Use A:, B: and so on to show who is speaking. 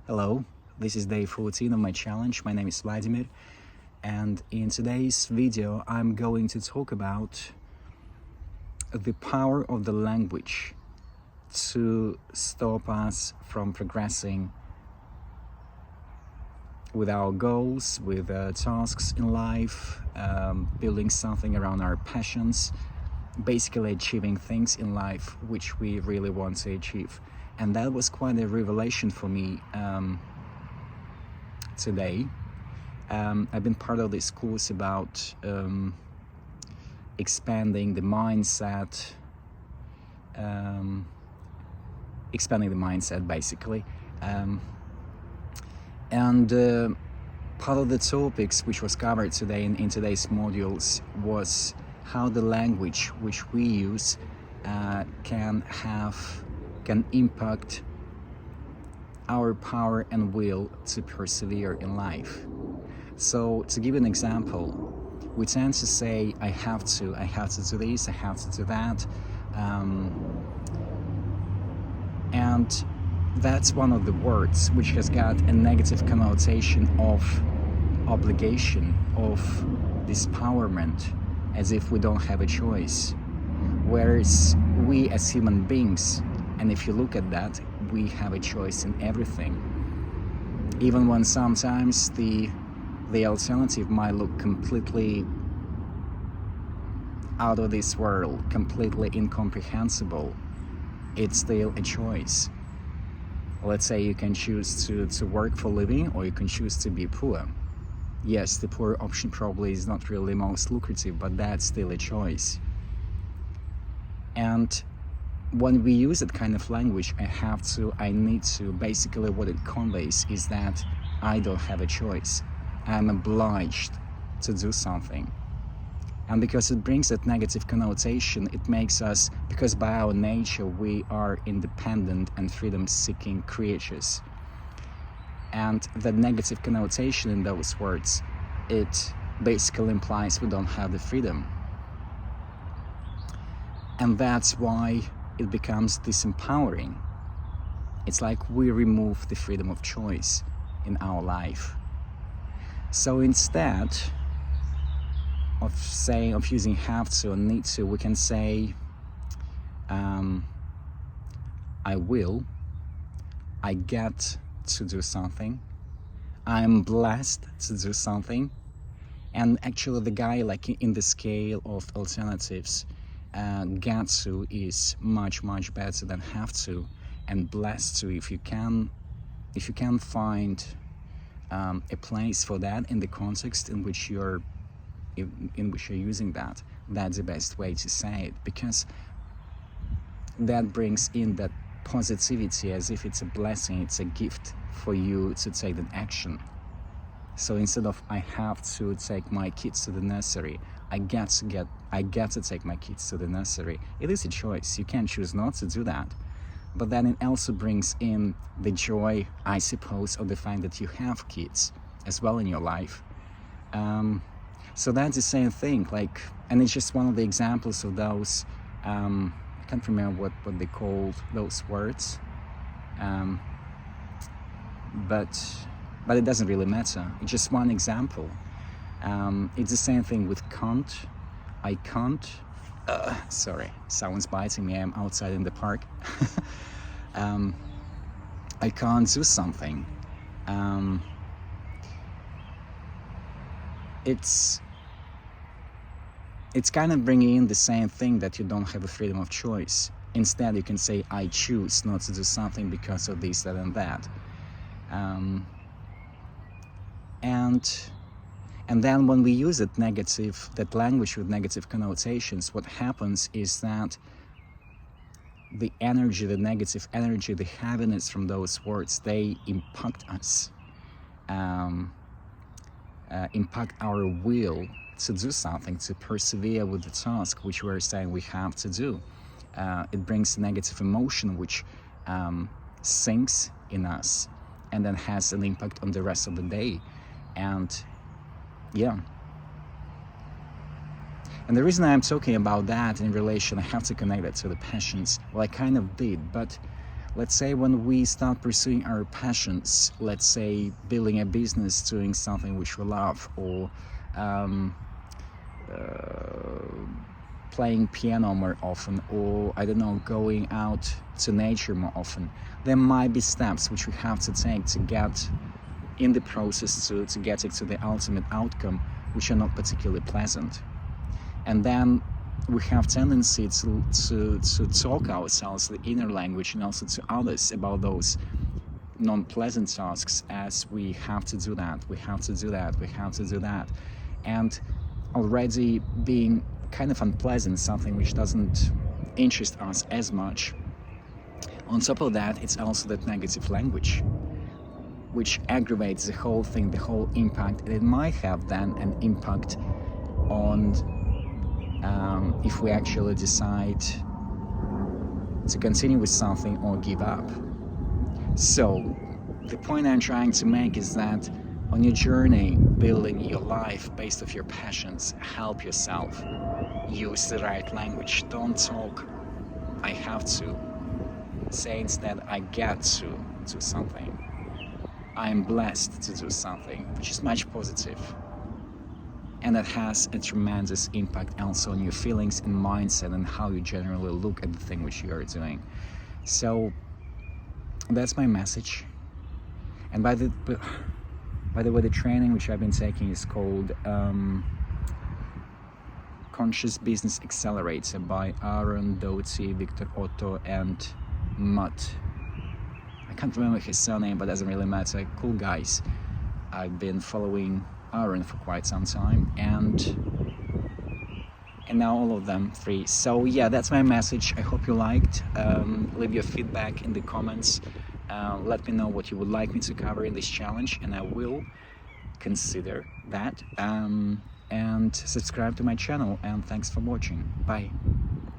A: Hello, this is day 14 of my challenge. My name is Vladimir, and in today's video I'm going to talk about the power of the language to stop us from progressing with our goals, with tasks in life, building something around our passions, basically achieving things in life which we really want to achieve. And that was quite a revelation for me today. I've been part of this course about expanding the mindset, basically. And part of the topics which was covered today in today's modules was how the language which we use can impact our power and will to persevere in life. So to give an example, we tend to say, I have to do this, I have to do that. And that's one of the words which has got a negative connotation of obligation, of dispowerment, as if we don't have a choice. Whereas we as human beings, and if you look at that, we have a choice in everything. Even when sometimes the alternative might look completely out of this world, completely incomprehensible, it's still a choice. Let's say you can choose to work for a living, or you can choose to be poor. Yes, the poor option probably is not really most lucrative, but that's still a choice. And when we use that kind of language, I need to, basically what it conveys is that I don't have a choice. I'm obliged to do something. And because it brings that negative connotation, it makes us, because by our nature we are independent and freedom-seeking creatures. And the negative connotation in those words, it basically implies we don't have the freedom. And that's why it becomes disempowering. It's like we remove the freedom of choice in our life. So instead of using have to or need to, we can say, I will, I get to do something, I'm blessed to do something. And actually the guy, like in the scale of alternatives, get to is much better than have to, and blessed to, if you can find a place for that in the context in which you're using that, that's the best way to say it, because that brings in that positivity as if it's a blessing, it's a gift for you to take that action. So instead of I have to take my kids to the nursery, I get to take my kids to the nursery. It is a choice. You can't choose not to do that. But then it also brings in the joy, I suppose, of the fact that you have kids as well in your life. So that's the same thing. And it's just one of the examples of those. I can't remember what they called those words. But it doesn't really matter. It's just one example. It's the same thing with can't. I can't. Sorry, someone's biting me. I'm outside in the park. I can't do something. It's kind of bringing in the same thing, that you don't have a freedom of choice. Instead, you can say, I choose not to do something because of this, that, and that. And then when we use that language with negative connotations, what happens is that the energy, the negative energy, the heaviness from those words, they impact us, impact our will to do something, to persevere with the task which we're saying we have to do. It brings negative emotion which sinks in us and then has an impact on the rest of the day. And the reason I'm talking about that in relation, I have to connect it to the passions. Well, I kind of did, but Let's say when we start pursuing our passions, let's say building a business, doing something which we love, or playing piano more often, or I don't know, going out to nature more often, there might be steps which we have to take to get in the process to getting to the ultimate outcome, which are not particularly pleasant. And then we have tendency to talk ourselves, the inner language, and also to others about those non-pleasant tasks, as we have to do that, we have to do that, we have to do that, and already being kind of unpleasant, something which doesn't interest us as much. On top of that, it's also that negative language, which aggravates the whole thing, the whole impact, and it might have then an impact on if we actually decide to continue with something or give up. So the point I'm trying to make is that on your journey building your life based off your passions, help yourself. Use the right language. Don't talk I have to. Say instead I get to do something. I'm blessed to do something, which is much positive. And that has a tremendous impact also on your feelings and mindset and how you generally look at the thing which you are doing. So that's my message. And by the way, the training which I've been taking is called Conscious Business Accelerator by Aaron Doty, Victor Otto, and Mutt. I can't remember his surname, but doesn't really matter. Cool guys. I've been following Aaron for quite some time, and now all of them free. So yeah, that's my message. I hope you liked. Leave your feedback in the comments. Let me know what you would like me to cover in this challenge, and I will consider that. And subscribe to my channel, and thanks for watching. Bye.